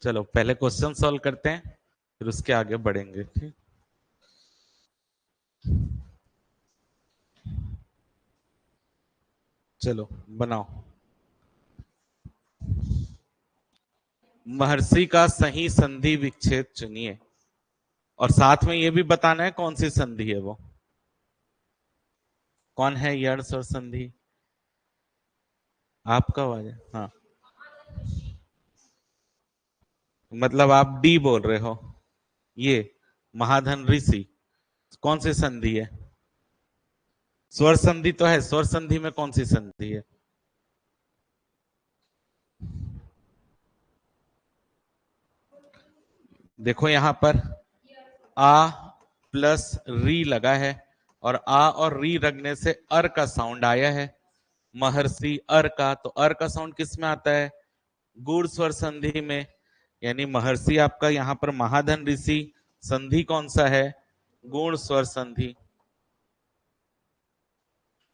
चलो पहले question solve करते हैं, फिर उसके आगे बढ़ेंगे। ठीक, चलो बनाओ। महर्षि का सही संधि विच्छेद चुनिए, और साथ में ये भी बताना है कौन सी संधि है वो। कौन है यर्स और संधि? आपका आवाज है, हाँ। मतलब आप डी बोल रहे हो। ये महाधन ऋषि कौन सी संधि है? स्वर संधि तो है, स्वर संधि में कौन सी संधि है? देखो यहां पर आ प्लस री लगा है, और आ और री लगने से अर का साउंड आया है। महर्षि अर का, तो अर का साउंड किस में आता है? गुड़ स्वर संधि में। यानी महर्षि आपका यहां पर महाधन ऋषि, संधि कौन सा है? गुण स्वर संधि,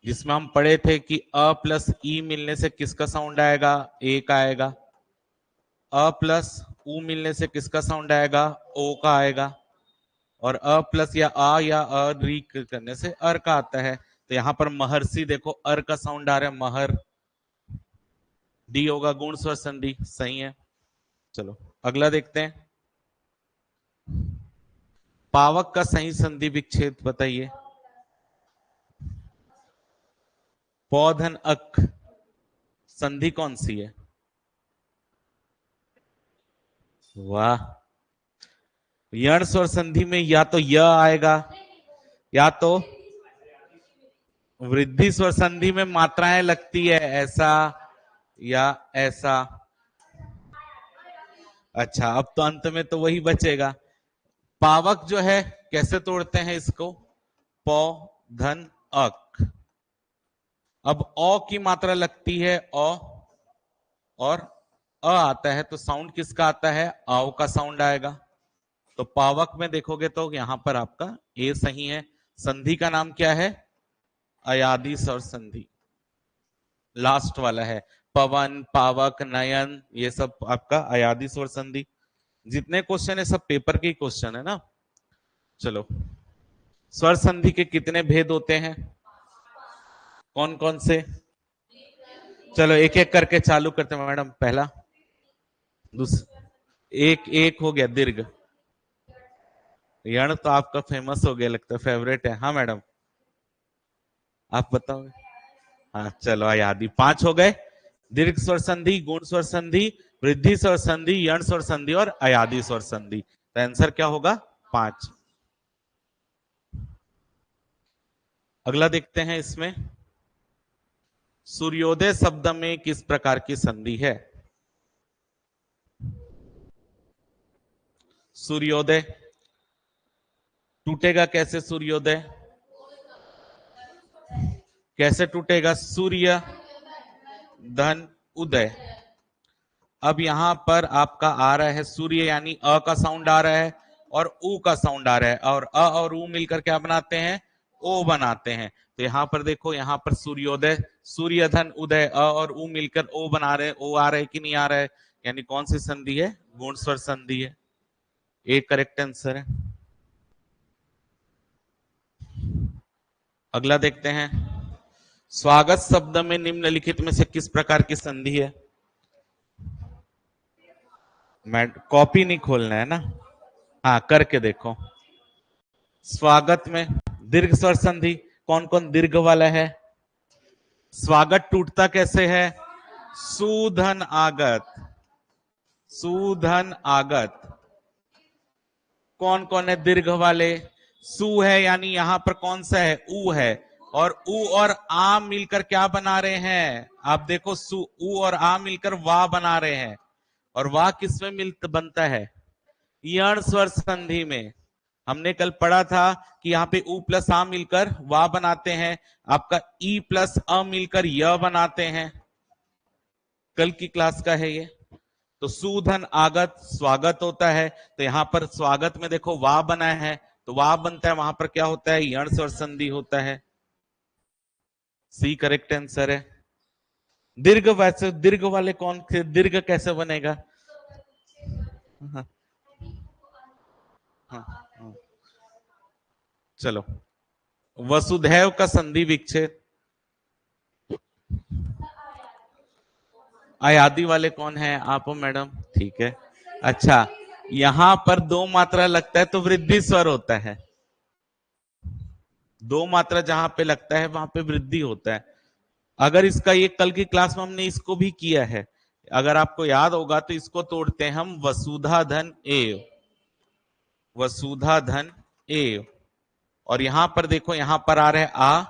जिसमें हम पढ़े थे कि अ प्लस ई मिलने से किसका साउंड आएगा? ए का आएगा। अ प्लस उ मिलने से किसका साउंड आएगा? ओ का आएगा। और अ प्लस या अ री करने से अर का आता है। तो यहां पर महर्षि देखो अर का साउंड आ रहा है, महर। डी होगा गुण स्वर संधि, सही है। चलो अगला देखते हैं। पावक का सही संधि विच्छेद बताइए। पौधन अक संधि कौन सी है? वाह। यण स्वर संधि में या तो य आएगा, या तो वृद्धि स्वर संधि में मात्राएं लगती है, ऐसा या ऐसा। अच्छा, अब तो अंत में तो वही बचेगा। पावक जो है कैसे तोड़ते हैं इसको? पौ धन अक। अब ओ की मात्रा लगती है ओ, और अ आता है, तो साउंड किसका आता है? आओ का साउंड आएगा। तो पावक में देखोगे तो यहां पर आपका ए सही है। संधि का नाम क्या है? अयादि स्वर संधि, लास्ट वाला है। पवन, पावक, नयन, ये सब आपका अयादि स्वर संधि। जितने क्वेश्चन है सब पेपर के क्वेश्चन है ना। चलो, स्वर संधि के कितने भेद होते हैं? कौन कौन से? चलो एक एक करके चालू करते हैं मैडम। पहला, दूसरा, एक एक हो गया दीर्घ। यण तो आपका फेमस हो गया लगता है, फेवरेट है। हाँ मैडम, आप बताओ। हाँ चलो, आयादी 5 हो गए। दीर्घ स्वर संधि, गुण स्वर संधि, वृद्धि स्वर संधि, यण स्वर संधि और अयादि स्वर संधि। तो आंसर क्या होगा? 5। अगला देखते हैं इसमें, सूर्योदय शब्द में किस प्रकार की संधि है? सूर्योदय टूटेगा कैसे? सूर्योदय कैसे टूटेगा? सूर्य धन उदय। अब यहां पर आपका आ रहा है सूर्य, यानी अ का साउंड आ रहा है, और उ का साउंड आ रहा है, और अ और उ मिलकर क्या बनाते हैं? ओ बनाते हैं। तो यहां पर देखो, यहां पर सूर्योदय, सूर्य धन उदय, अ और उ मिलकर ओ बना रहे हैं। ओ आ रहा है कि नहीं आ रहा है? यानी कौन सी संधि है? गुण स्वर संधि है। एक करेक्ट आंसर है। अगला देखते हैं, स्वागत शब्द में निम्नलिखित में से किस प्रकार की संधि है? मैं कॉपी नहीं खोलना है ना, हाँ करके देखो। स्वागत में दीर्घ स्वर संधि, कौन कौन दीर्घ वाला है? स्वागत टूटता कैसे है? सुधन आगत, सुधन आगत। कौन कौन है दीर्घ वाले? सु है, यानी यहां पर कौन सा है? उ है। और उ और आ मिलकर क्या बना रहे हैं? आप देखो, सु उ और आ मिलकर वाह बना रहे हैं। और वाह किसमें मिलता बनता है? यण स्वर संधि में। हमने कल पढ़ा था कि यहाँ पे उ प्लस आ मिलकर वाह बनाते हैं, आपका ई प्लस अ मिलकर य बनाते हैं। कल की क्लास का है ये। तो सुधन आगत स्वागत होता है, तो यहां पर स्वागत में देखो वाह बना है, तो वाह बनता है, वहां पर क्या होता है? यण स्वर संधि होता है। सी करेक्ट आंसर है। दीर्घ, वैसे दीर्घ वाले कौन थे? दीर्घ कैसे बनेगा? हाँ, हाँ, हाँ। चलो, वसुधैव का संधि विच्छेद। आयादी वाले कौन है? आप हो मैडम, ठीक है। अच्छा, यहां पर दो मात्रा लगता है तो वृद्धि स्वर होता है। दो मात्रा जहां पे लगता है वहां पे वृद्धि होता है। अगर इसका ये कल की क्लास में हमने इसको भी किया है, अगर आपको याद होगा तो इसको तोड़ते हैं हम वसुधा धन एव, वसुधा धन एव। और यहां पर देखो, यहां पर आ रहा है आ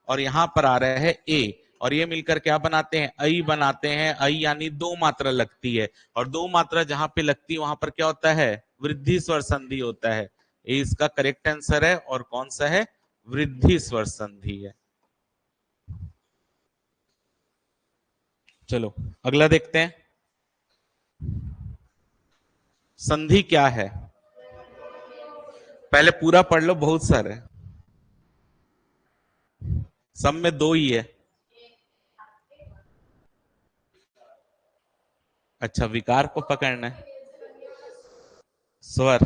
और यहां पर आ रहा है ए, और ये मिलकर क्या बनाते हैं? आई बनाते हैं। आई यानी दो मात्रा लगती है, और दो मात्रा जहां पे लगती है वहां पर क्या होता है? वृद्धि स्वर संधि होता है। ये इसका करेक्ट आंसर है। और कौन सा है? वृद्धि स्वर संधि है। चलो अगला देखते हैं, संधि क्या है? पहले पूरा पढ़ लो, बहुत सारे, सब में दो ही है। अच्छा, विकार को पकड़ना है। स्वर,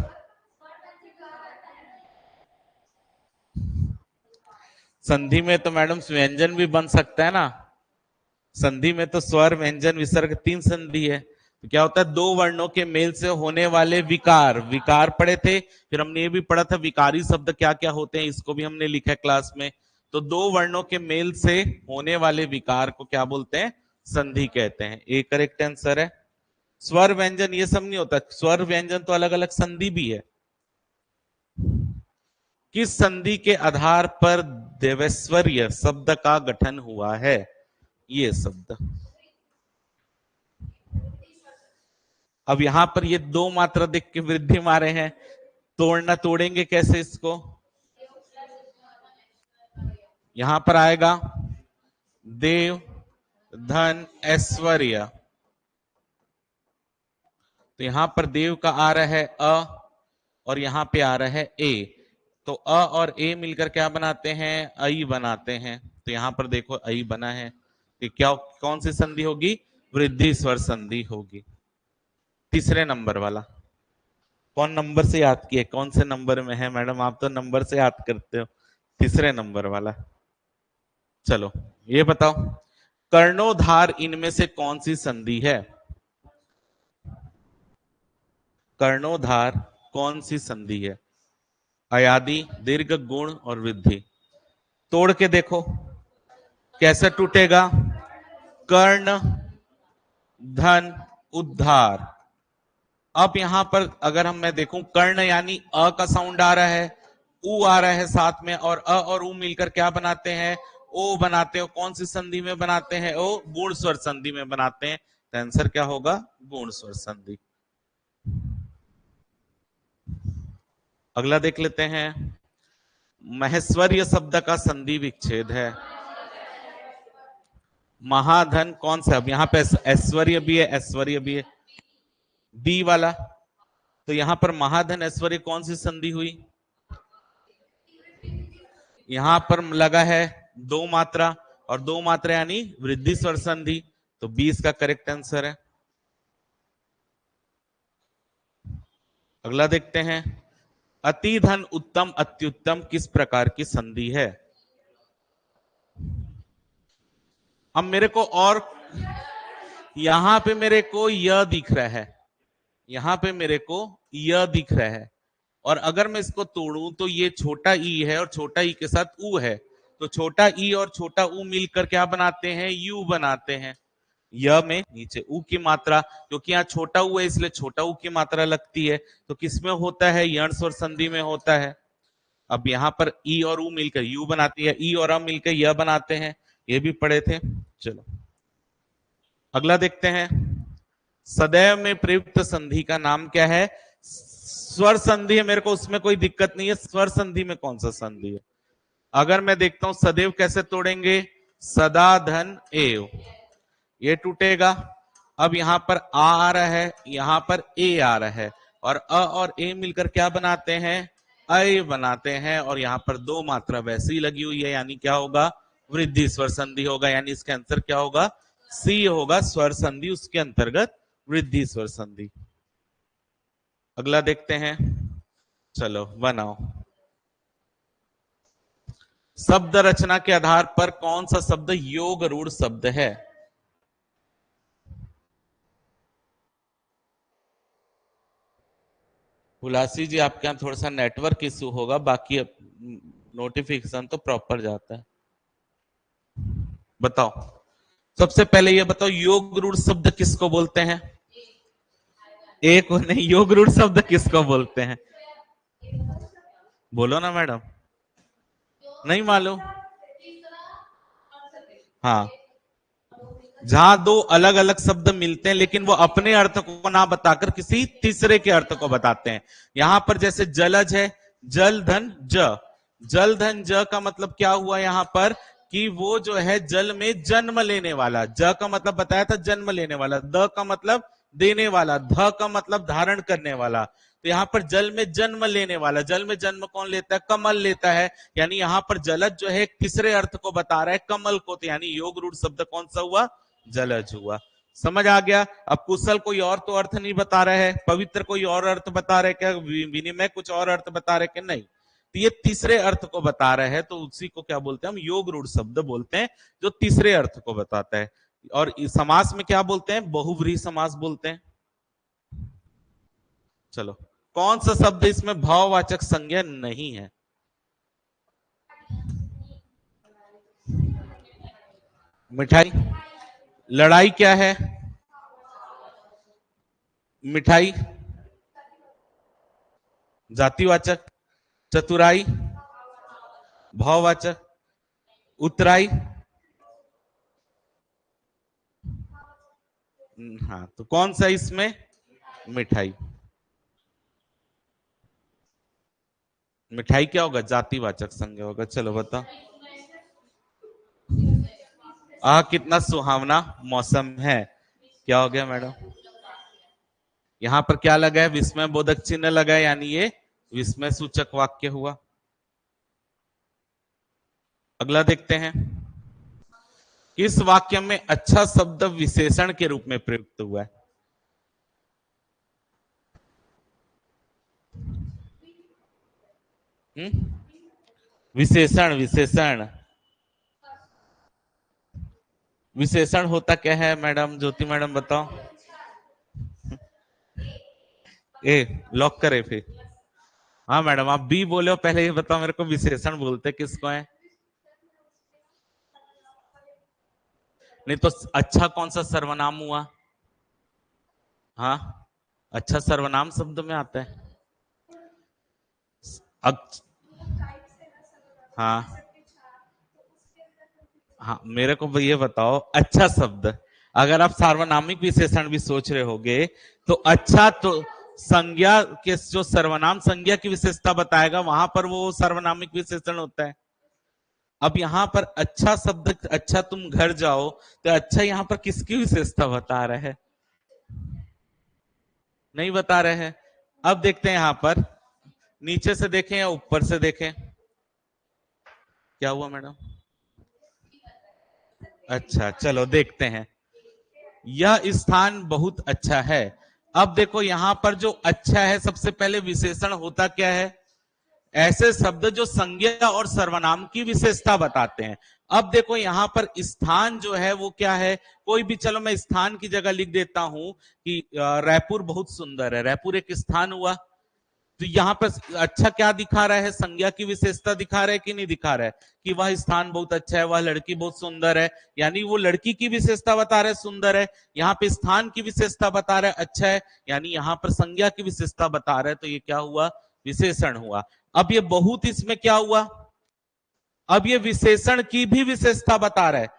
संधि में तो मैडम व्यंजन भी बन सकता है ना। संधि में तो स्वर, व्यंजन, विसर्ग तीन संधि है। तो क्या होता है? दो वर्णों के मेल से होने वाले विकार, विकार पढ़े थे। फिर हमने ये भी पढ़ा था विकारी शब्द क्या क्या होते हैं, इसको भी हमने लिखा है क्लास में। तो दो वर्णों के मेल से होने वाले विकार को क्या बोलते हैं? संधि कहते हैं। ये करेक्ट आंसर है। स्वर व्यंजन ये सब नहीं होता, स्वर व्यंजन तो अलग अलग संधि भी है। किस संधि के आधार पर देवेश्वर्य शब्द का गठन हुआ है? ये शब्द, अब यहां पर ये दो मात्रा देख के वृद्धि मारे हैं, तोड़ना, तोड़ेंगे कैसे इसको? यहां पर आएगा देव धन ऐश्वर्य, तो यहां पर देव का आ रहा है अ और यहां पे आ रहा है ए। तो अ और ए मिलकर क्या बनाते हैं? आई बनाते हैं। तो यहां पर देखो आई बना है, तो क्या, कौन सी संधि होगी? वृद्धि स्वर संधि होगी। तीसरे नंबर वाला कौन नंबर से याद किए? कौन से नंबर में है मैडम? आप तो नंबर से याद करते हो। तीसरे नंबर वाला। चलो ये बताओ, कर्णोधार इनमें से कौन सी संधि है? कर्णोधार कौन सी संधि है? अयादि, दीर्घ, गुण और वृद्धि। तोड़ के देखो कैसे टूटेगा। कर्ण धन उद्धार। अब यहां पर अगर मैं देखूं, कर्ण यानी अ का साउंड आ रहा है, उ आ रहा है साथ में, और अ और उ मिलकर क्या बनाते हैं? ओ बनाते हो। कौन सी संधि में बनाते हैं? ओ गुण स्वर संधि में बनाते हैं। तो आंसर क्या होगा? गुण स्वर संधि। अगला देख लेते हैं, महेश्वर्य शब्द का संधि विच्छेद है। महाधन कौन सा? अब यहाँ पे ऐश्वर्य भी है, ऐश्वर्य भी है, बी वाला। तो यहां पर महाधन ऐश्वर्य कौन सी संधि हुई? यहां पर लगा है दो मात्रा, और दो मात्रा यानी वृद्धि स्वर संधि। तो 20 का करेक्ट आंसर है। अगला देखते हैं, अति धन उत्तम अत्युत्तम किस प्रकार की संधि है? अब मेरे को, और यहां पे मेरे को यह दिख रहा है, यहां पे मेरे को यह दिख रहा है, और अगर मैं इसको तोड़ूं तो ये छोटा ई है और छोटा ई के साथ ऊ है। तो छोटा ई और छोटा ऊ मिलकर क्या बनाते हैं? यू बनाते हैं। य में नीचे ऊ की मात्रा, क्योंकि यहाँ छोटा ऊ है इसलिए छोटा ऊ की मात्रा लगती है। तो किसमें होता है? यण स्वर संधि में होता है। अब यहाँ पर ई और ऊ मिलकर यू बनाती है, ई और अ मिलकर य बनाते हैं। ये भी पढ़े थे। चलो अगला देखते हैं, सदैव में प्रयुक्त संधि का नाम क्या है? स्वर संधि है, मेरे को उसमें कोई दिक्कत नहीं है। स्वर संधि में कौन सा संधि है? अगर मैं देखता हूं सदैव कैसे तोड़ेंगे? सदा धन एव, ये टूटेगा। अब यहां पर आ रहा है, यहां पर ए आ रहा है, और अ और ए मिलकर क्या बनाते हैं? अय बनाते हैं। और यहां पर दो मात्रा वैसी लगी हुई है, यानी क्या होगा? वृद्धि स्वर संधि होगा। यानी इसका आंसर क्या होगा? सी होगा, स्वर संधि उसके अंतर्गत वृद्धि स्वर संधि। अगला देखते हैं, चलो बनाओ। शब्द रचना के आधार पर कौन सा शब्द योग रूढ़ शब्द है? हुलासी जी, आपके यहाँ थोड़ा सा नेटवर्क इशू होगा, बाकी नोटिफिकेशन तो प्रॉपर जाता है। बताओ, सबसे पहले ये बताओ, योग रूढ़ शब्द किसको बोलते हैं? एक नहीं, योग रूढ़ शब्द किसको बोलते हैं? बोलो ना मैडम, नहीं मालूम? हाँ, जहां दो अलग अलग शब्द मिलते हैं लेकिन वो अपने अर्थ को ना बताकर किसी तीसरे के अर्थ को बताते हैं। यहां पर जैसे जलज है, जल धन ज, जल धन ज का मतलब क्या हुआ यहां पर कि वो जो है जल में जन्म लेने वाला, ज का मतलब बताया था जन्म लेने वाला, द का मतलब देने वाला, ध का मतलब धारण करने वाला। तो यहाँ पर जल में जन्म लेने वाला, जल में जन्म कौन लेता है? कमल लेता है। यानी यहाँ पर जलज जो है एक तीसरे अर्थ को बता रहा है, कमल को। तो यानी योग रूढ़ शब्द कौन सा हुआ? जलज हुआ। समझ आ गया? अब कुशल कोई और तो अर्थ नहीं बता रहे हैं, पवित्र कोई और अर्थ बता रहे क्या, विनिमय कुछ और अर्थ बता रहे क्या? नहीं, तो ये तीसरे अर्थ को बता रहे हैं, तो उसी को क्या बोलते हैं हम? योग रूढ़ शब्द बोलते हैं, जो तीसरे अर्थ को बताता है। और समास में क्या बोलते हैं? बहुव्रीहि समास बोलते हैं। चलो, कौन सा शब्द इसमें भाववाचक संज्ञा नहीं है? मिठाई। लड़ाई क्या है? मिठाई जातिवाचक। चतुराई भाववाचक। उतराई, हाँ, तो कौन सा इसमें? मिठाई। मिठाई क्या होगा? जातिवाचक संज्ञा होगा। चलो बताओ। कितना सुहावना मौसम है, क्या हो गया मैडम? यहां पर क्या लगा है? विस्मय बोधक चिन्ह लगा है, यानी ये विस्मय सूचक वाक्य हुआ। अगला देखते हैं, किस वाक्य में अच्छा शब्द विशेषण के रूप में प्रयुक्त हुआ है? विशेषण, विशेषण, विशेषण होता क्या है मैडम? ज्योति मैडम बताओ। ए लॉक करे फिर। हाँ मैडम, आप बी बोले हो, पहले ये बताओ मेरे को, विशेषण बोलते किसको है? नहीं तो अच्छा कौन सा सर्वनाम हुआ? हाँ, अच्छा सर्वनाम शब्द में आता है। हाँ हाँ, मेरे को ये बताओ, अच्छा शब्द, अगर आप सार्वनामिक विशेषण भी सोच रहे होगे, तो अच्छा तो संज्ञा के जो सर्वनाम संज्ञा की विशेषता बताएगा, वहां पर वो सर्वनामिक विशेषण होता है। अब यहां पर अच्छा शब्द, अच्छा तुम घर जाओ, तो अच्छा यहां पर किसकी विशेषता बता रहे हैं? नहीं बता रहे हैं। अब देखते हैं यहां पर, नीचे से देखें या ऊपर से देखें? क्या हुआ मैडम? अच्छा, चलो देखते हैं। यह स्थान बहुत अच्छा है। अब देखो यहां पर जो अच्छा है, सबसे पहले विशेषण होता क्या है? ऐसे शब्द जो संज्ञा और सर्वनाम की विशेषता बताते हैं। अब देखो यहां पर स्थान जो है वो क्या है? कोई भी, चलो मैं स्थान की जगह लिख देता हूं कि रायपुर बहुत सुंदर है, रायपुर एक स्थान हुआ। तो यहाँ पर अच्छा क्या दिखा रहा है? संज्ञा की विशेषता दिखा रहा है कि नहीं दिखा रहा है? कि वह स्थान बहुत अच्छा है, वह लड़की बहुत सुंदर है, यानी वो लड़की की विशेषता बता रहे सुंदर है। यहाँ पे स्थान की विशेषता बता रहे अच्छा है, यानी यहाँ पर संज्ञा की विशेषता बता रहे, तो ये क्या हुआ? विशेषण हुआ। अब ये बहुत, इसमें क्या हुआ? अब ये विशेषण की भी विशेषता बता रहा है,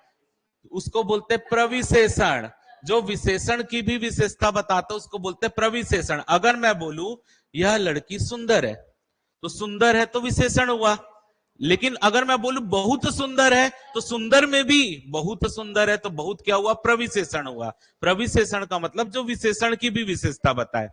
उसको बोलते प्रविशेषण। जो विशेषण की भी विशेषता बताता है उसको बोलते प्रविशेषण। अगर मैं बोलूं यह लड़की सुंदर है, तो सुंदर है तो विशेषण हुआ। लेकिन अगर मैं बोलूं बहुत सुंदर है, तो सुंदर में भी बहुत सुंदर है, तो बहुत क्या हुआ? प्रविशेषण हुआ। प्रविशेषण का मतलब जो विशेषण की भी विशेषता बताए।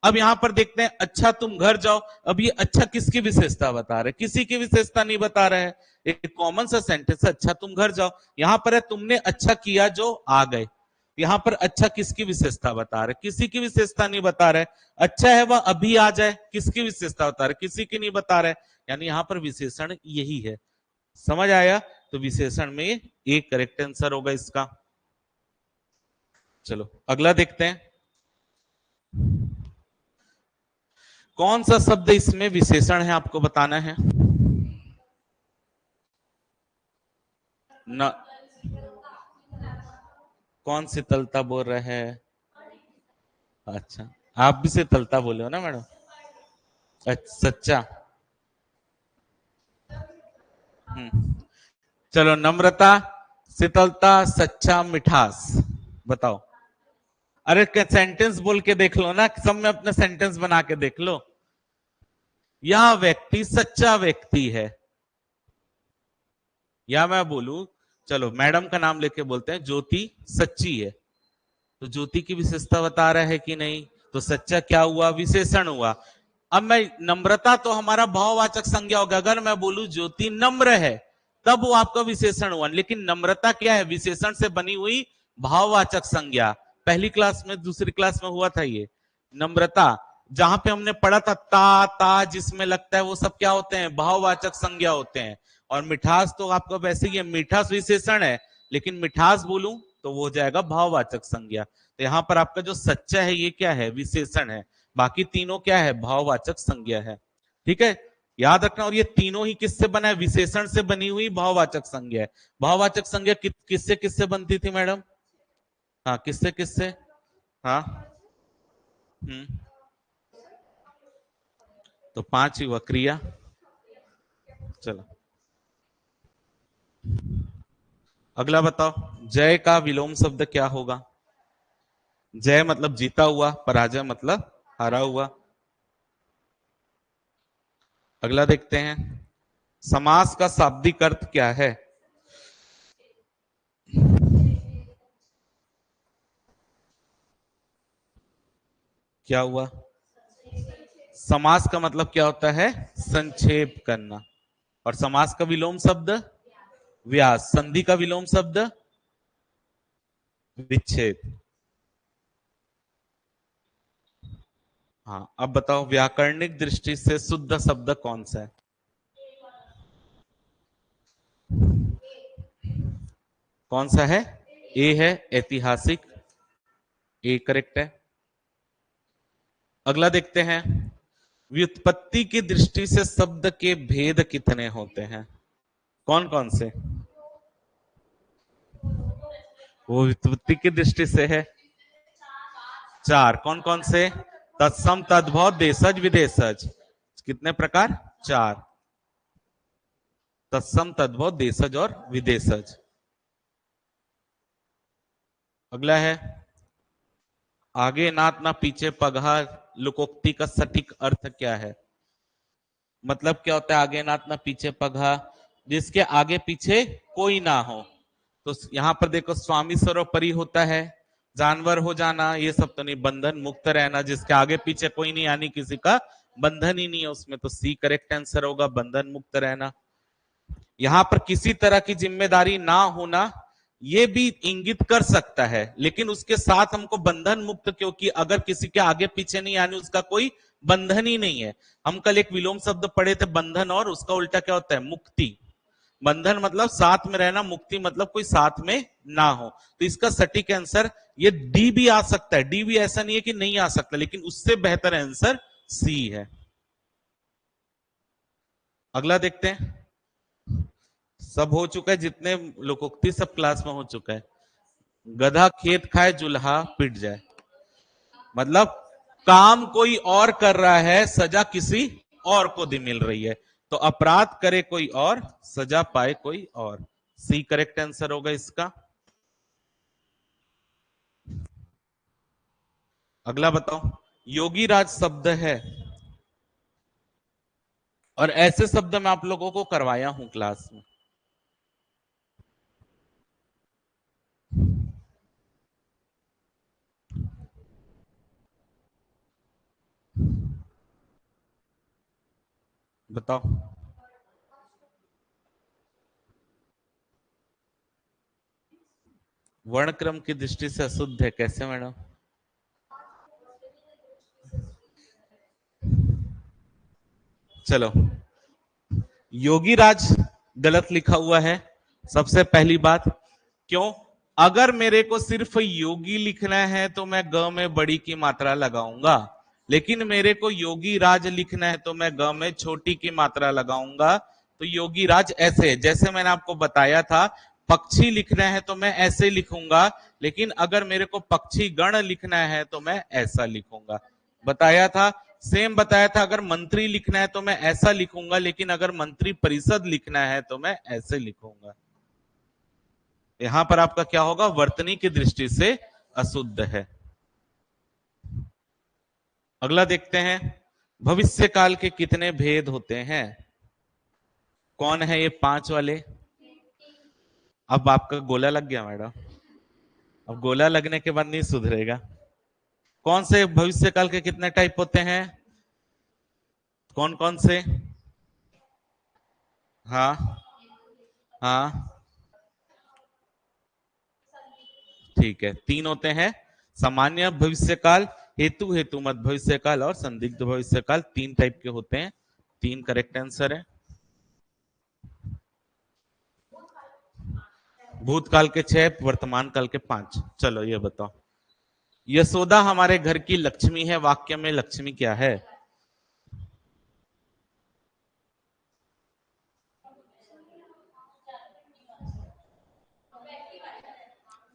अब यहां पर देखते हैं, अच्छा तुम घर जाओ। अब ये अच्छा किसकी विशेषता बता रहे? किसी की विशेषता नहीं बता रहे हैं, एक कॉमन सा सेंटेंस है, अच्छा तुम घर जाओ। यहां पर है तुमने अच्छा किया जो आ गए, यहां पर अच्छा किसकी विशेषता बता रहे, किसी की विशेषता नहीं बता रहे, अच्छा है वह अभी आ जाए, किसकी विशेषता बता रहे, किसी की नहीं बता रहे, यानी यहां पर विशेषण यही है। समझ आया? तो विशेषण में एक करेक्ट आंसर होगा इसका। चलो अगला देखते हैं, कौन सा शब्द इसमें विशेषण है आपको बताना है। न, कौन शीतलता बोल रहे हैं? अच्छा, आप भी शीतलता बोले हो ना मैडम? अच्छा, सच्चा। चलो, नम्रता, शीतलता, सच्चा, मिठास, बताओ। अरे सेंटेंस बोल के देख लो ना, सब में अपने सेंटेंस बना के देख लो। यह व्यक्ति सच्चा व्यक्ति है, या मैं बोलूं, चलो मैडम का नाम लेके बोलते हैं, ज्योति सच्ची है, तो ज्योति की विशेषता बता रहा है कि नहीं, तो सच्चा क्या हुआ, विशेषण हुआ। अब मैं, नम्रता तो हमारा भाववाचक संज्ञा होगा, अगर मैं बोलूं ज्योति नम्र है तब वो आपका विशेषण हुआ, लेकिन नम्रता क्या है, विशेषण से बनी हुई भाववाचक संज्ञा। पहली क्लास में, दूसरी क्लास में हुआ था ये। नम्रता जहां पे हमने पढ़ा था, ता जिसमें लगता है वो सब क्या होते हैं, भाववाचक संज्ञा होते हैं। और मिठास तो आपका वैसे ही है, मिठास विशेषण है, लेकिन मिठास बोलूं तो वो हो जाएगा भाववाचक संज्ञा। तो यहां पर आपका जो सच्चा है ये क्या है, विशेषण है, बाकी तीनों क्या है, भाववाचक संज्ञा है। ठीक है, याद रखना। और ये तीनों ही किससे बना है, विशेषण से बनी हुई भाववाचक संज्ञा है। भाववाचक संज्ञा किससे किससे बनती थी मैडम? हाँ, किससे किससे? हाँ, हम्म, तो 5 ही हुआ क्रिया। चलो अगला बताओ, जय का विलोम शब्द क्या होगा? जय मतलब जीता हुआ, पराजय मतलब हारा हुआ। अगला देखते हैं, समास का शाब्दिक अर्थ क्या है? क्या हुआ? समास का मतलब क्या होता है, संक्षेप करना। और समास का विलोम शब्द व्यास, संधि का विलोम शब्द विच्छेद। हाँ, अब बताओ व्याकरणिक दृष्टि से शुद्ध शब्द कौन सा है? कौन सा है? ए है, ऐतिहासिक, ए करेक्ट है। अगला देखते हैं, व्युत्पत्ति की दृष्टि से शब्द के भेद कितने होते हैं? कौन कौन से? वो व्युत्पत्ति की दृष्टि से है 4। कौन कौन से? तत्सम, तद्भव, देशज, विदेशज। कितने प्रकार? 4। तत्सम, तद्भव, देशज और विदेशज। अगला है, आगे नाथ ना पीछे पगहा, लोकोक्ति का सटीक अर्थ क्या है? मतलब क्या होता है आगे नाथ ना पीछे पगहा? जिसके आगे पीछे कोई ना हो। तो यहां पर देखो, स्वामी सर्वोपरि होता है, जानवर हो जाना ये सब तो नहीं, बंधन मुक्त रहना, जिसके आगे पीछे कोई नहीं, यानी किसी का बंधन ही नहीं है उसमें, तो सी करेक्ट आंसर होगा, बंधन मुक्त रहना। यहां पर किसी तरह की जिम्मेदारी ना होना ये भी इंगित कर सकता है, लेकिन उसके साथ हमको बंधन मुक्त, क्योंकि अगर किसी के आगे पीछे नहीं, यानी उसका कोई बंधन ही नहीं है। हम कल एक विलोम शब्द पढ़े थे बंधन, और उसका उल्टा क्या होता है, मुक्ति। बंधन मतलब साथ में रहना, मुक्ति मतलब कोई साथ में ना हो। तो इसका सटीक आंसर ये डी भी आ सकता है, डी भी ऐसा नहीं है कि नहीं आ सकता, लेकिन उससे बेहतर आंसर सी है। अगला देखते हैं, सब हो चुका है, जितने लोकोक्ति सब क्लास में हो चुका है। गधा खेत खाए, जुल्हा पिट जाए, मतलब काम कोई और कर रहा है, सजा किसी और को दी मिल रही है। तो अपराध करे कोई और, सजा पाए कोई और। सी करेक्ट आंसर होगा इसका। अगला बताओ, योगी राज शब्द है, और ऐसे शब्द मैं आप लोगों को करवाया हूं क्लास में। बताओ। वर्णक्रम की दृष्टि से अशुद्ध है, कैसे मैडम? चलो, योगीराज गलत लिखा हुआ है। सबसे पहली बात, क्यों? अगर मेरे को सिर्फ योगी लिखना है तो मैं ग में बड़ी की मात्रा लगाऊंगा, लेकिन मेरे को योगी राज लिखना है तो मैं ग में छोटी की मात्रा लगाऊंगा। तो योगी राज ऐसे, जैसे मैंने आपको बताया था, पक्षी लिखना है तो मैं ऐसे लिखूंगा, लेकिन अगर मेरे को पक्षी गण लिखना है तो मैं ऐसा लिखूंगा। बताया था, सेम बताया था, अगर मंत्री लिखना है तो मैं ऐसा लिखूंगा, लेकिन अगर मंत्री परिषद लिखना है तो मैं ऐसे लिखूंगा। यहां पर आपका क्या होगा? वर्तनी की दृष्टि से अशुद्ध है। अगला देखते हैं, भविष्य काल के कितने भेद होते हैं? कौन है ये 5 वाले? अब आपका गोला लग गया मैडम, अब गोला लगने के बाद नहीं सुधरेगा। कौन से भविष्य काल के कितने टाइप होते हैं? कौन कौन से? हाँ हाँ, ठीक है, 3 होते हैं। सामान्य भविष्य काल, हेतु हेतु मत भविष्य काल और संदिग्ध भविष्य काल, 3 टाइप के होते हैं। 3 करेक्ट आंसर है। भूतकाल के 6, वर्तमान काल के 5। चलो ये बताओ, यशोदा हमारे घर की लक्ष्मी है, वाक्य में लक्ष्मी क्या है?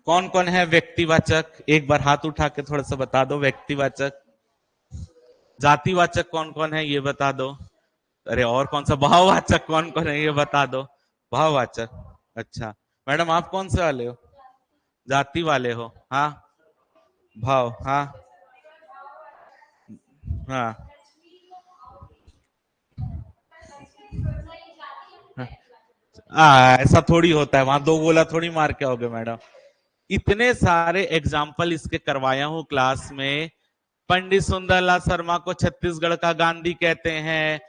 कौन कौन है व्यक्तिवाचक? एक बार हाथ उठा के थोड़ा सा बता दो व्यक्तिवाचक। जातिवाचक कौन कौन है ये बता दो। अरे और कौन सा? भाववाचक कौन कौन है ये बता दो। भाववाचक, अच्छा। मैडम आप कौन से वाले हो? जाति वाले हो? हाँ, भाव, हाँ हाँ ऐसा थोड़ी होता है, वहां 2 गोला थोड़ी मार के आओगे मैडम। इतने सारे एग्जाम्पल इसके करवाया हूं क्लास में। पंडित सुंदरलाल शर्मा को छत्तीसगढ़ का गांधी कहते हैं।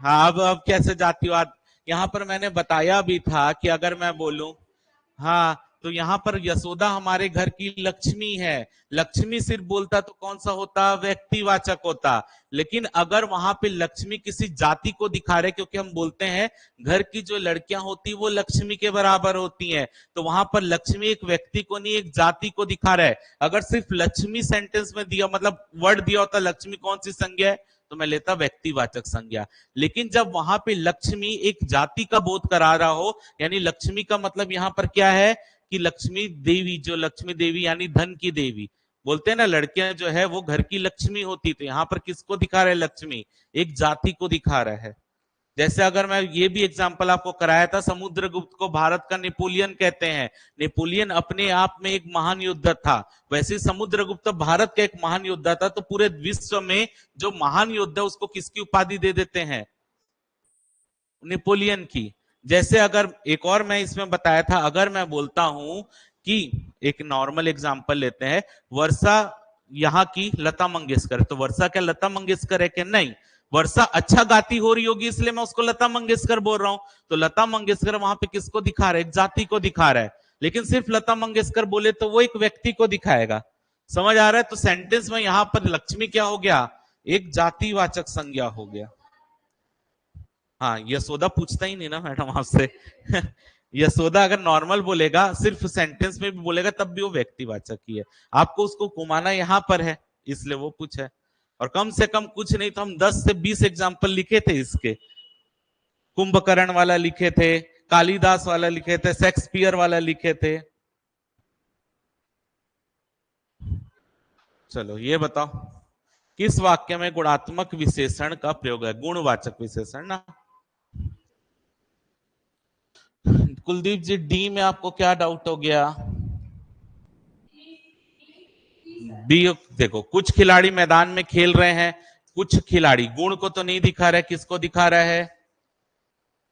हाँ, अब कैसे जातिवाद? यहाँ पर मैंने बताया भी था कि अगर मैं बोलूं, हाँ, तो यहाँ पर यशोदा हमारे घर की लक्ष्मी है, लक्ष्मी सिर्फ बोलता तो कौन सा होता? व्यक्तिवाचक होता। लेकिन अगर वहां पे लक्ष्मी किसी जाति को दिखा रहे, क्योंकि हम बोलते हैं घर की जो लड़कियां होती वो लक्ष्मी के बराबर होती हैं, तो वहां पर लक्ष्मी एक व्यक्ति को नहीं, एक जाति को दिखा रहा है। अगर सिर्फ लक्ष्मी सेंटेंस में दिया, मतलब वर्ड दिया होता लक्ष्मी कौन सी संज्ञा है, तो मैं लेता व्यक्तिवाचक संज्ञा। लेकिन जब वहां पे लक्ष्मी एक जाति का बोध करा रहा हो, यानी लक्ष्मी का मतलब यहां पर क्या है कि लक्ष्मी देवी, जो लक्ष्मी देवी यानी धन की देवी, बोलते हैं ना लड़कियां जो है वो घर की लक्ष्मी होती, तो यहां पर किसको दिखा रहा है? लक्ष्मी एक जाति को दिखा रहा है। जैसे अगर मैं ये भी एग्जांपल आपको कराया था, समुद्रगुप्त को भारत का नेपोलियन कहते हैं। नेपोलियन अपने आप में एक महान योद्धा था, वैसे समुद्रगुप्त भारत का एक महान योद्धा था। तो पूरे विश्व में जो महान योद्धा उसको किसकी उपाधि दे देते हैं? नेपोलियन की। जैसे अगर एक और मैं इसमें बताया था, अगर मैं बोलता हूं कि एक नॉर्मल एग्जांपल लेते हैं, वर्षा यहाँ की लता मंगेशकर, तो वर्षा क्या लता मंगेशकर है? क्या नहीं। वर्षा अच्छा गाती हो रही होगी इसलिए मैं उसको लता मंगेशकर बोल रहा हूं। तो लता मंगेशकर वहां पे किसको दिखा रहा है? एक जाति को दिखा रहा है। लेकिन सिर्फ लता मंगेशकर बोले तो वो एक व्यक्ति को दिखाएगा। समझ आ रहा है? तो सेंटेंस में यहां पर लक्ष्मी क्या हो गया? एक जातिवाचक संज्ञा हो गया। हाँ, यशोदा पूछता ही नहीं ना मैडम आपसे। यशोदा अगर नॉर्मल बोलेगा, सिर्फ सेंटेंस में भी बोलेगा, तब भी वो व्यक्तिवाचक ही है। आपको उसको घुमाना यहां पर है, इसलिए वो पूछे। और कम से कम कुछ नहीं तो हम 10 से 20 एग्जाम्पल लिखे थे इसके। कुंभकर्ण वाला लिखे थे, कालिदास वाला लिखे थे, शेक्सपियर वाला लिखे थे। चलो ये बताओ, किस वाक्य में गुणात्मक विशेषण का प्रयोग है? गुणवाचक विशेषण ना। कुलदीप जी, डी में आपको क्या डाउट हो गया? बी। देखो, कुछ खिलाड़ी मैदान में खेल रहे हैं, कुछ खिलाड़ी, गुण को तो नहीं दिखा रहा है, किसको दिखा रहा है?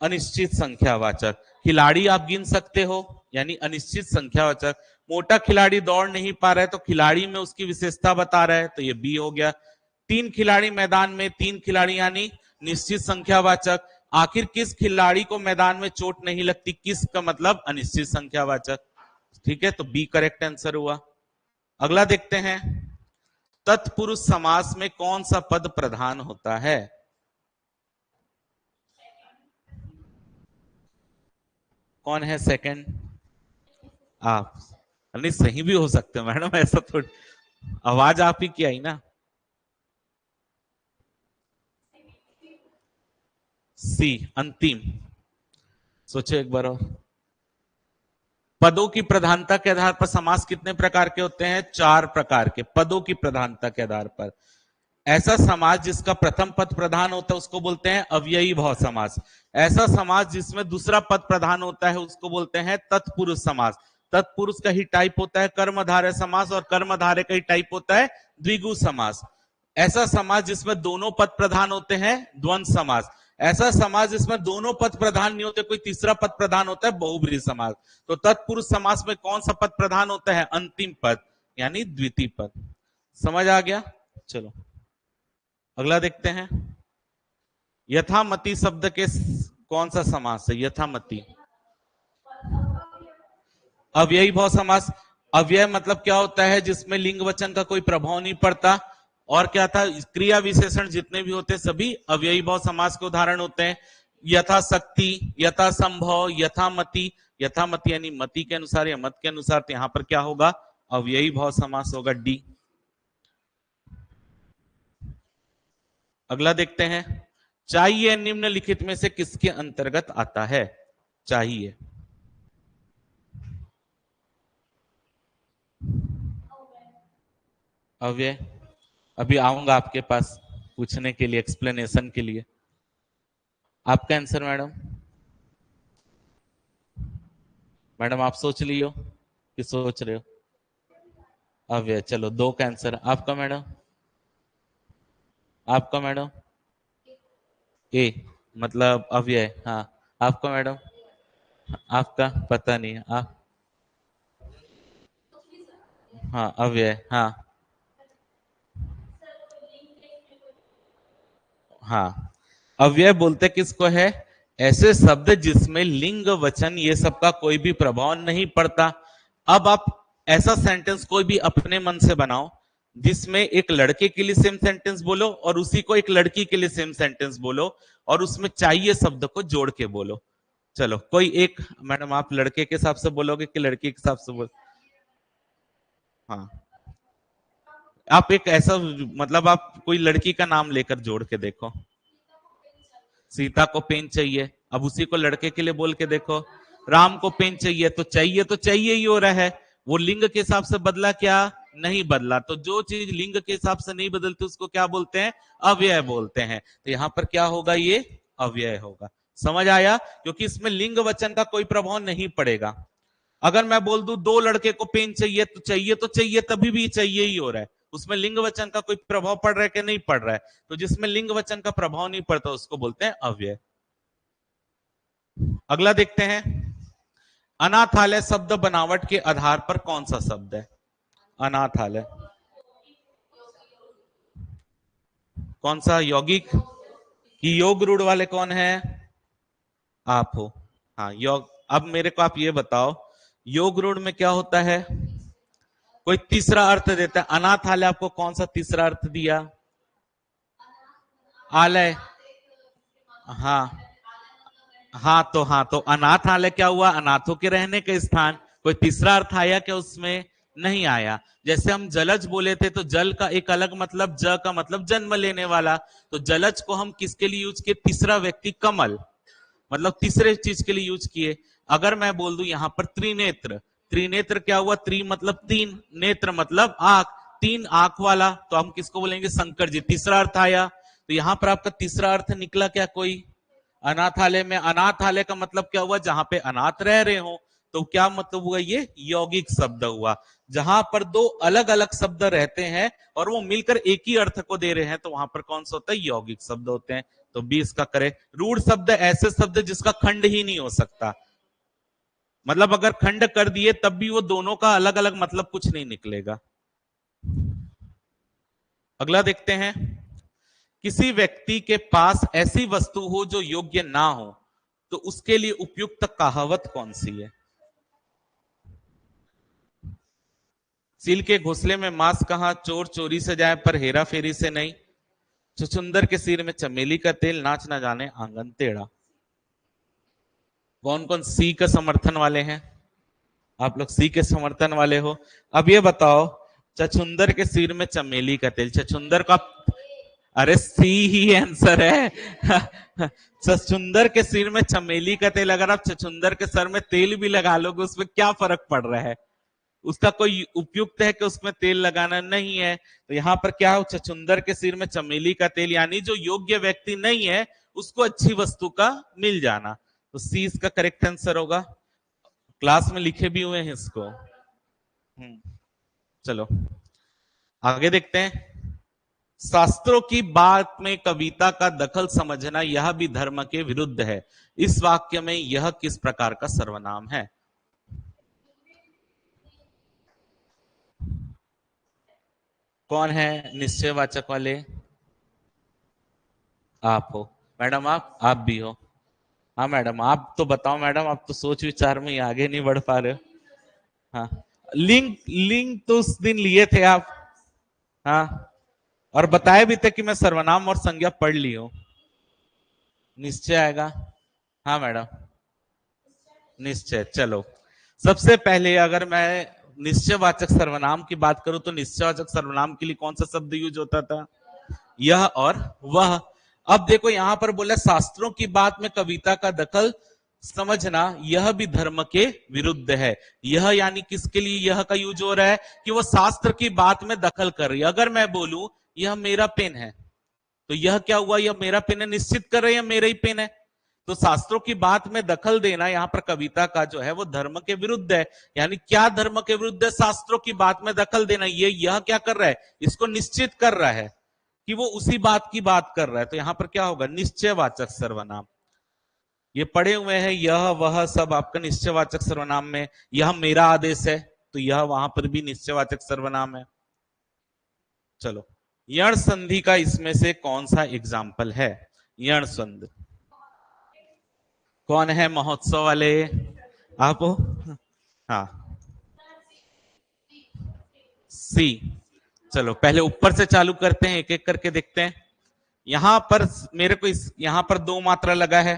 अनिश्चित संख्यावाचक। खिलाड़ी आप गिन सकते हो, यानी अनिश्चित संख्यावाचक। मोटा खिलाड़ी दौड़ नहीं पा रहा है, तो खिलाड़ी में उसकी विशेषता बता रहा है, तो ये बी हो गया। 3 खिलाड़ी मैदान में, 3 खिलाड़ी यानी निश्चित संख्यावाचक। आखिर किस खिलाड़ी को मैदान में चोट नहीं लगती? किस का मतलब? अनिश्चित संख्यावाचक। ठीक है, तो बी करेक्ट आंसर हुआ। अगला देखते हैं, तत्पुरुष समास में कौन सा पद प्रधान होता है? कौन है सेकंड? आप। नहीं, सही भी हो सकते हैं मैडम, ऐसा थोड़ी। आवाज आप ही की आई ना। सी अंतिम। सोचो एक बार और। पदों की प्रधानता के आधार पर समास कितने प्रकार के होते हैं? 4 प्रकार के। पदों की प्रधानता के आधार पर ऐसा समास जिसका प्रथम पद प्रधान होता है उसको बोलते हैं अव्ययी भाव समास। ऐसा समास जिसमें दूसरा पद प्रधान होता है उसको बोलते हैं तत्पुरुष समास। तत्पुरुष का ही टाइप होता है कर्मधारय समास, और कर्मधारय का ही टाइप होता है द्विगु समास। ऐसा समास जिसमें दोनों पद प्रधान होते हैं द्वंद्व समास। ऐसा समास जिसमें दोनों पद प्रधान नहीं होते, कोई तीसरा पद प्रधान होता है बहुब्रीहि समास। तो तत्पुरुष समास में कौन सा पद प्रधान होता है? अंतिम पद, यानी द्वितीय पद। समझ आ गया? चलो अगला देखते हैं, यथामति शब्द के कौन सा समास है? यथामति अव्ययी भाव समास। अव्यय मतलब क्या होता है? जिसमें लिंग वचन का कोई प्रभाव नहीं पड़ता। और क्या था? क्रिया विशेषण जितने भी होते हैं सभी अव्ययी भाव समास के उदाहरण होते हैं। यथाशक्ति, यथा संभव, यथामति। यथामति यानी मति के अनुसार या मत के अनुसार, तो यहां पर क्या होगा? अव्ययी भाव समास होगा, डी। अगला देखते हैं, चाहिए निम्नलिखित में से किसके अंतर्गत आता है? चाहिए अव्यय। अभी आऊंगा आपके पास पूछने के लिए, एक्सप्लेनेशन के लिए। आपका आंसर मैडम? मैडम आप सोच लियो कि सोच रहे हो? अव्यय। चलो 2 का आंसर। आपका मैडम? आपका मैडम? ए मतलब अव्यय। हाँ। आपका मैडम? आपका पता नहीं है आप? हाँ अव्यय। हाँ हाँ। अव्यय बोलते किसको है? ऐसे शब्द जिसमें लिंग वचन ये सबका कोई भी प्रभाव नहीं पड़ता। अब आप ऐसा सेंटेंस कोई भी अपने मन से बनाओ जिसमें एक लड़के के लिए सेम सेंटेंस बोलो और उसी को एक लड़की के लिए सेम सेंटेंस बोलो, और उसमें चाहिए शब्द को जोड़ के बोलो। चलो कोई एक, मैडम आप लड़के के हिसाब से बोलोगे कि लड़की के हिसाब से बोल? हाँ, आप एक ऐसा, मतलब आप कोई लड़की का नाम लेकर जोड़ के देखो। सीता को पेन चाहिए, अब उसी को लड़के के लिए बोल के देखो। राम को पेन चाहिए, तो चाहिए ही हो रहा है। वो लिंग के हिसाब से बदला क्या? नहीं बदला। तो जो चीज लिंग के हिसाब से नहीं बदलती उसको क्या बोलते हैं? अव्यय बोलते हैं। तो यहां पर क्या होगा? ये अव्यय होगा। समझ आया? क्योंकि इसमें लिंग वचन का कोई प्रभाव नहीं पड़ेगा। अगर मैं बोल दूं 2 लड़के को पेन चाहिए, तो चाहिए तभी भी चाहिए ही हो रहा है। उसमें लिंग वचन का कोई प्रभाव पड़ रहा है कि नहीं पड़ रहा है? तो जिसमें लिंग वचन का प्रभाव नहीं पड़ता उसको बोलते हैं अव्यय। अगला देखते हैं, अनाथालय शब्द बनावट के आधार पर कौन सा शब्द है? अनाथालय कौन सा? यौगिक कि योग रूढ़ वाले कौन है? आप हो। हाँ योग। अब मेरे को आप ये बताओ, योग रूढ़ में क्या होता है? कोई तीसरा अर्थ देता है। अनाथालय आपको कौन सा तीसरा अर्थ दिया? आलय। हाँ हाँ तो अनाथालय क्या हुआ? अनाथों के रहने का स्थान। कोई तीसरा अर्थ आया क्या उसमें? नहीं आया। जैसे हम जलज बोले थे, तो जल का एक अलग मतलब, ज का मतलब जन्म लेने वाला। तो जलज को हम किसके लिए यूज किए? तीसरा व्यक्ति कमल, मतलब तीसरे चीज के लिए यूज किए। अगर मैं बोल दूं यहां पर त्रिनेत्र, त्रिनेत्र क्या हुआ? त्रि मतलब 3, नेत्र मतलब आंख, 3 आंख वाला, तो हम किसको बोलेंगे? शंकर जी। तीसरा अर्थ आया। तो यहां पर आपका तीसरा अर्थ निकला क्या कोई? अनाथालय में अनाथालय का मतलब क्या हुआ? जहां पे अनाथ रह रहे हो। तो क्या मतलब हुआ? ये यौगिक शब्द हुआ। जहां पर 2 अलग अलग शब्द रहते हैं और वो मिलकर एक ही अर्थ को दे रहे हैं, तो वहां पर कौन सा होता है? यौगिक शब्द होते हैं। तो 20 का करे। रूढ़ शब्द ऐसे शब्द जिसका खंड ही नहीं हो सकता, मतलब अगर खंड कर दिए तब भी वो दोनों का अलग अलग मतलब कुछ नहीं निकलेगा। अगला देखते हैं, किसी व्यक्ति के पास ऐसी वस्तु हो जो योग्य ना हो, तो उसके लिए उपयुक्त कहावत कौन सी है? सील के घोंसले में मांस कहाँ, चोर चोरी से जाए पर हेरा फेरी से नहीं। छुछुंदर के सिर में चमेली का तेल, नाच ना जाने आंगन टेढ़ा। कौन कौन सी का समर्थन वाले हैं? आप लोग सी के समर्थन वाले हो। अब ये बताओ, छछुंदर के सिर में चमेली का तेल, छछुंदर का, अरे सी ही आंसर है। छछुंदर के सिर में चमेली का तेल, अगर आप छछुंदर के सर में तेल भी लगा लोगे उसमें क्या फर्क पड़ रहा है? उसका कोई उपयुक्त है कि उसमें तेल लगाना नहीं है। तो यहां पर क्या हो, छछुंदर के सिर में चमेली का तेल, यानी जो योग्य व्यक्ति नहीं है उसको अच्छी वस्तु का मिल जाना। तो सी इसका करेक्ट आंसर होगा। क्लास में लिखे भी हुए हैं इसको। चलो आगे देखते हैं। शास्त्रों की बात में कविता का दखल समझना यह भी धर्म के विरुद्ध है। इस वाक्य में यह किस प्रकार का सर्वनाम है? कौन है निश्चयवाचक वाले? आप हो मैडम, आप भी हो। हाँ मैडम, आप तो बताओ मैडम, आप तो सोच विचार में ही आगे नहीं बढ़ पा रहे हो। हाँ, लिंक लिंक तो उस दिन लिए थे आप। हाँ, और बताए भी थे कि मैं सर्वनाम और संज्ञा पढ़ ली हूं। निश्चय आएगा। हाँ मैडम, निश्चय। चलो, सबसे पहले अगर मैं निश्चयवाचक सर्वनाम की बात करूं तो निश्चयवाचक सर्वनाम के लिए कौन सा शब्द यूज होता था? यह और वह। अब देखो यहां पर बोला शास्त्रों की बात में कविता का दखल समझना यह भी धर्म के विरुद्ध है। यह यानी किसके लिए यह का यूज हो रहा है? कि वो शास्त्र की बात में दखल कर रही है। अगर मैं बोलूं यह मेरा पेन है, तो यह क्या हुआ? यह मेरा पेन है, निश्चित कर रहे हैं मेरा ही पेन है। तो शास्त्रों की बात में दखल देना यहां पर कविता का जो है वो धर्म के विरुद्ध है। यानी क्या धर्म के विरुद्ध है? शास्त्रों की बात में दखल देना। ये यह क्या कर रहा है? इसको निश्चित कर रहा है कि वो उसी बात की बात कर रहा है। तो यहां पर क्या होगा? निश्चयवाचक सर्वनाम। ये पढ़े हुए हैं यह वह सब आपका निश्चयवाचक सर्वनाम में। यह मेरा आदेश है, तो यह वहां पर भी निश्चयवाचक सर्वनाम है। चलो, यण संधि का इसमें से कौन सा एग्जाम्पल है? यण संधि कौन है महोत्सव वाले? आप हो? हाँ, सी। चलो पहले ऊपर से चालू करते हैं, एक एक करके देखते हैं। यहां पर मेरे को यहां पर दो मात्रा लगा है,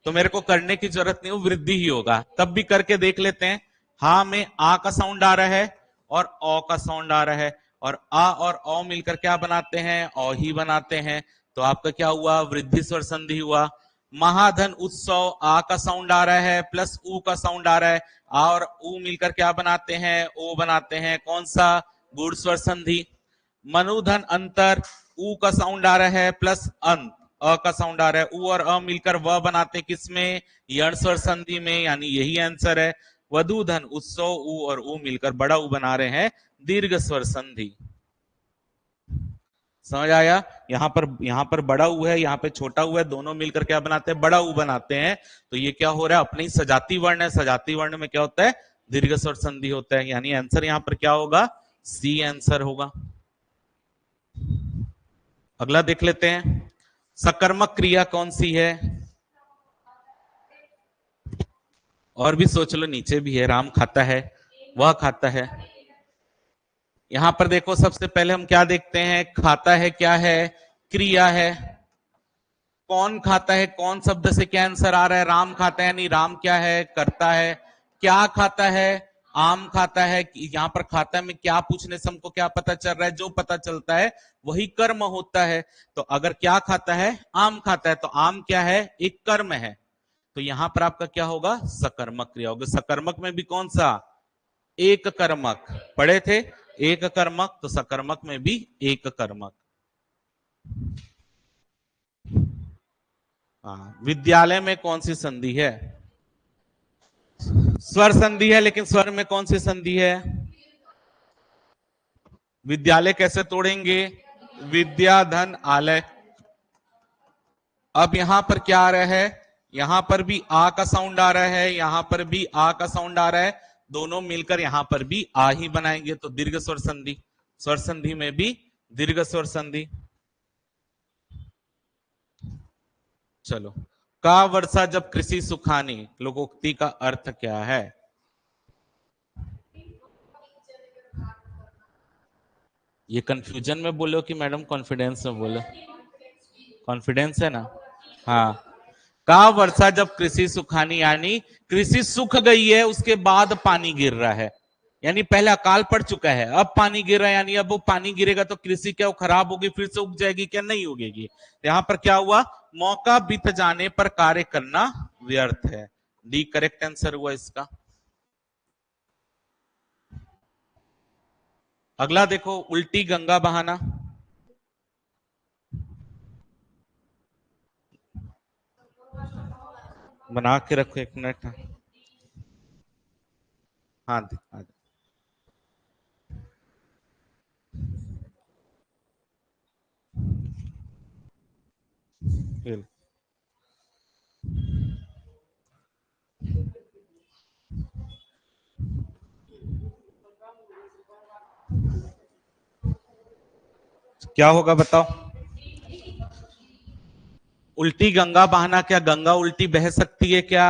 तो मेरे को करने की जरूरत नहीं, वो वृद्धि ही होगा। तब भी करके देख लेते हैं। हा में आ का साउंड आ रहा है और ओ का साउंड आ रहा है, और आ और ओ मिलकर क्या बनाते हैं? ओ ही बनाते हैं। तो आपका क्या हुआ? वृद्धि स्वर संधि हुआ। महाधन उत्सव, आ का साउंड आ रहा है प्लस ऊ का साउंड आ रहा है, आ और ऊ मिलकर क्या बनाते हैं? ओ बनाते हैं। कौन सा? गुड़ स्वर संधि। मनुधन अंतर, ऊ का साउंड आ रहा है प्लस अंत, अ का साउंड आ रहा है, ऊ और अ मिलकर व बनाते हैं किसमें? यण स्वर संधि में, यानी यही आंसर है। वधुधन उत्सव, ऊ और ऊ मिलकर बड़ा ऊ बना रहे हैं दीर्घ स्वर संधि। समझ आया? यहां पर बड़ा ऊ है, यहाँ पे छोटा ऊ है, दोनों मिलकर क्या बनाते हैं? बड़ा ऊ बनाते हैं। तो ये क्या हो रहा है? अपने ही सजाती वर्ण है, सजाती वर्ण में क्या होता है? दीर्घ स्वर संधि होता है। यानी आंसर यहां पर क्या होगा? सी आंसर होगा। अगला देख लेते हैं, सकर्मक क्रिया कौन सी है? और भी सोच लो, नीचे भी है। राम खाता है, वह खाता है। यहां पर देखो, सबसे पहले हम क्या देखते हैं? खाता है क्या है? क्रिया है। कौन खाता है? कौन शब्द से क्या आंसर आ रहा है? राम खाता है, यानी राम क्या है? करता है। क्या खाता है? आम खाता है। यहां पर खाता में क्या पूछने से हमको क्या पता चल रहा है? जो पता चलता है वही कर्म होता है। तो अगर क्या खाता है? आम खाता है, तो आम क्या है? एक कर्म है। तो यहां पर आपका क्या होगा? सकर्मक क्रिया होगी। सकर्मक में भी कौन सा? एक कर्मक। पढ़े थे एक कर्मक, तो सकर्मक में भी एक कर्मक। हाँ, विद्यालय में कौन सी संधि है? स्वर संधि है, लेकिन स्वर में कौन सी संधि है? विद्यालय कैसे तोड़ेंगे? विद्या धन आलय। अब यहां पर क्या आ रहा है? यहां पर भी आ का साउंड आ रहा है, यहां पर भी आ का साउंड आ रहा है, दोनों मिलकर यहां पर भी आ ही बनाएंगे। तो दीर्घ स्वर संधि। स्वर संधि में भी दीर्घ स्वर संधि। चलो, का वर्षा जब कृषि सुखानी, लोकोक्ति का अर्थ क्या है? ये कंफ्यूजन में बोलो कि मैडम कॉन्फिडेंस में बोलो? कॉन्फिडेंस है ना? हाँ। का वर्षा जब कृषि सुखानी, यानी कृषि सूख गई है उसके बाद पानी गिर रहा है, यानी पहले अकाल पड़ चुका है, अब पानी गिर रहा है, यानी अब वो पानी गिरेगा तो कृषि क्या वो खराब होगी, फिर से उग जाएगी क्या? नहीं उगेगी। यहाँ पर क्या हुआ? मौका बीत जाने पर कार्य करना व्यर्थ है। डी करेक्ट आंसर हुआ इसका। अगला देखो, उल्टी गंगा बहाना। बना के रखो, एक मिनट। हाँ हाँ। क्या होगा बताओ? उल्टी गंगा बहाना, क्या गंगा उल्टी बह सकती है क्या?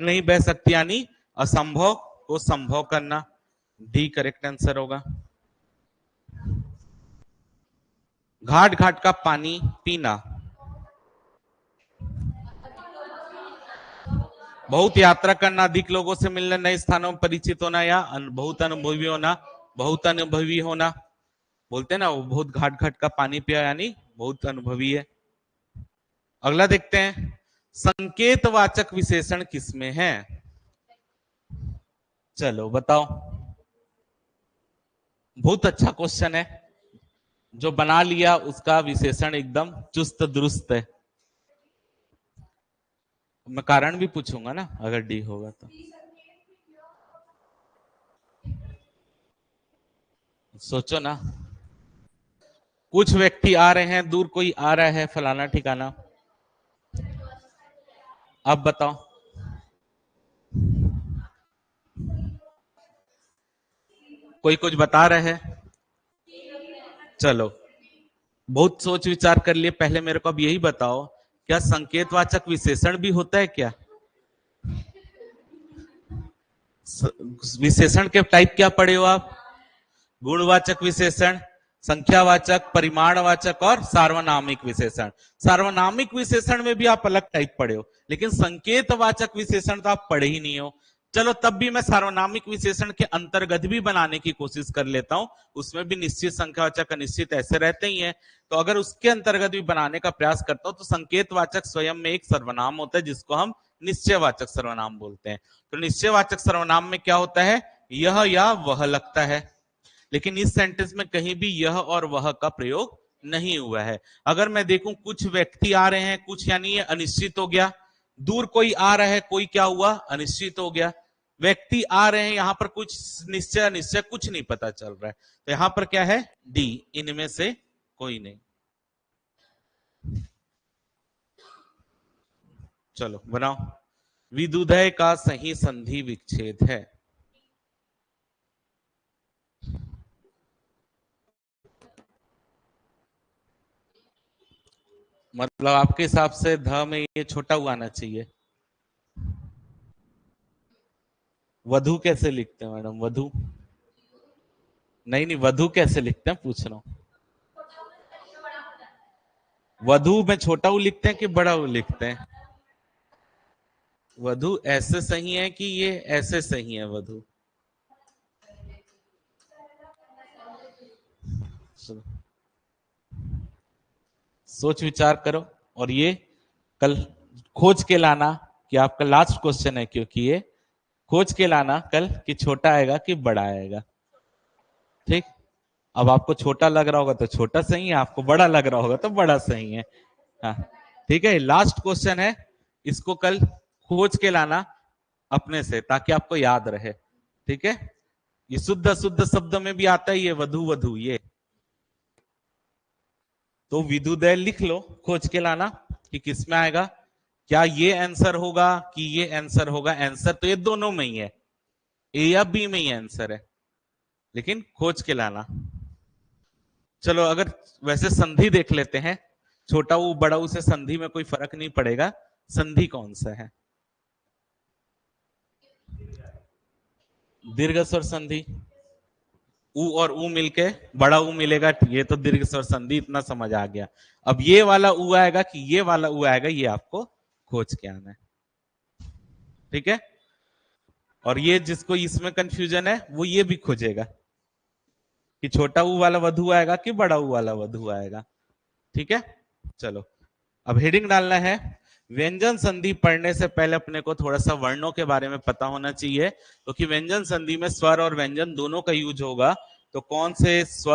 नहीं बह सकती, यानी असंभव को संभव करना। डी करेक्ट आंसर होगा। घाट घाट का पानी पीना। बहुत यात्रा करना, अधिक लोगों से मिलना, नए स्थानों में परिचित होना, या बहुत अनुभवी होना। बहुत अनुभवी होना। बोलते हैं ना, वो बहुत घाट घाट का पानी पिया, यानी बहुत अनुभवी है। अगला देखते हैं, संकेतवाचक विशेषण किसमें है? चलो बताओ। बहुत अच्छा क्वेश्चन है। जो बना लिया उसका विशेषण एकदम चुस्त दुरुस्त है। मैं कारण भी पूछूंगा ना अगर डी होगा तो। सोचो ना। कुछ व्यक्ति आ रहे हैं, दूर कोई आ रहा है, फलाना ठिकाना। अब बताओ। कोई कुछ बता रहे हैं? चलो, बहुत सोच विचार कर लिए, पहले मेरे को अब यही बताओ, क्या संकेतवाचक विशेषण भी होता है क्या? विशेषण के टाइप क्या पढ़े हो आप? गुणवाचक विशेषण, संख्यावाचक, परिमाणवाचक और सार्वनामिक विशेषण। सार्वनामिक विशेषण में भी आप अलग टाइप पढ़े हो, लेकिन संकेतवाचक विशेषण तो आप पढ़े ही नहीं हो। चलो, तब भी मैं सार्वनामिक विशेषण के अंतर्गत भी बनाने की कोशिश कर लेता हूं। उसमें भी निश्चित, संख्यावाचक, अनिश्चित ऐसे रहते ही हैं। तो अगर उसके अंतर्गत भी बनाने का प्रयास करता हूं तो संकेतवाचक स्वयं में एक सर्वनाम होता है जिसको हम निश्चयवाचक सर्वनाम बोलते हैं। तो निश्चयवाचक सर्वनाम में क्या होता है? यह या वह लगता है। लेकिन इस सेंटेंस में कहीं भी यह और वह का प्रयोग नहीं हुआ है। अगर मैं देखूं, कुछ व्यक्ति आ रहे हैं, कुछ यानी ये अनिश्चित हो गया। दूर कोई आ रहा है, कोई क्या हुआ? अनिश्चित हो गया। व्यक्ति आ रहे हैं, यहां पर कुछ निश्चय अनिश्चय कुछ नहीं पता चल रहा है। तो यहां पर क्या है? डी, इनमें से कोई नहीं। चलो बनाओ। विदुदय का सही संधि विच्छेद है। मतलब आपके हिसाब से ध में ये छोटा हुआ आना चाहिए। वधु कैसे लिखते हैं मैडम? वधु? नहीं नहीं, वधु कैसे लिखते हैं पूछ रहा हूँ। वधु में छोटा ऊ लिखते हैं कि बड़ा ऊ लिखते हैं? वधु ऐसे सही है कि ये ऐसे सही है? वधु सोच विचार करो। और ये कल खोज के लाना कि आपका लास्ट क्वेश्चन है, क्योंकि ये खोज के लाना कल कि छोटा आएगा कि बड़ा आएगा। ठीक। अब आपको छोटा लग रहा होगा तो छोटा सही है, आपको बड़ा लग रहा होगा तो बड़ा सही है। हाँ, ठीक है, लास्ट क्वेश्चन है। इसको कल खोज के लाना अपने से, ताकि आपको याद रहे। ठीक है। ये शुद्ध अशुद्ध शब्द में भी आता है, ये वधु वधु ये। तो विदुदय लिख लो, खोज के लाना कि किसमें आएगा। क्या ये आंसर होगा कि ये आंसर होगा? आंसर तो ये दोनों में ही है, ए या बी में ही आंसर है, लेकिन खोज के लाना। चलो, अगर वैसे संधि देख लेते हैं। छोटा ऊ बड़ा ऊ से संधि में कोई फर्क नहीं पड़ेगा। संधि कौन सा है? दीर्घ स्वर संधि। उ और उ मिलके बड़ा उ मिलेगा, ये तो दीर्घ स्वर संधि, इतना समझ आ गया। अब ये वाला उ आएगा कि ये वाला उ आएगा, ये आपको खोज के आना है। ठीक है, और ये जिसको इसमें कंफ्यूजन है वो ये भी खोजेगा कि छोटा उ वाला वधु आएगा कि बड़ा उ वाला वधु आएगा। ठीक है, चलो अब हेडिंग डालना है। व्यंजन संधि पढ़ने से पहले अपने को थोड़ा सा वर्णों के बारे में पता होना चाहिए, क्योंकि व्यंजन संधि में स्वर और व्यंजन दोनों का यूज होगा। तो कौन से स्वर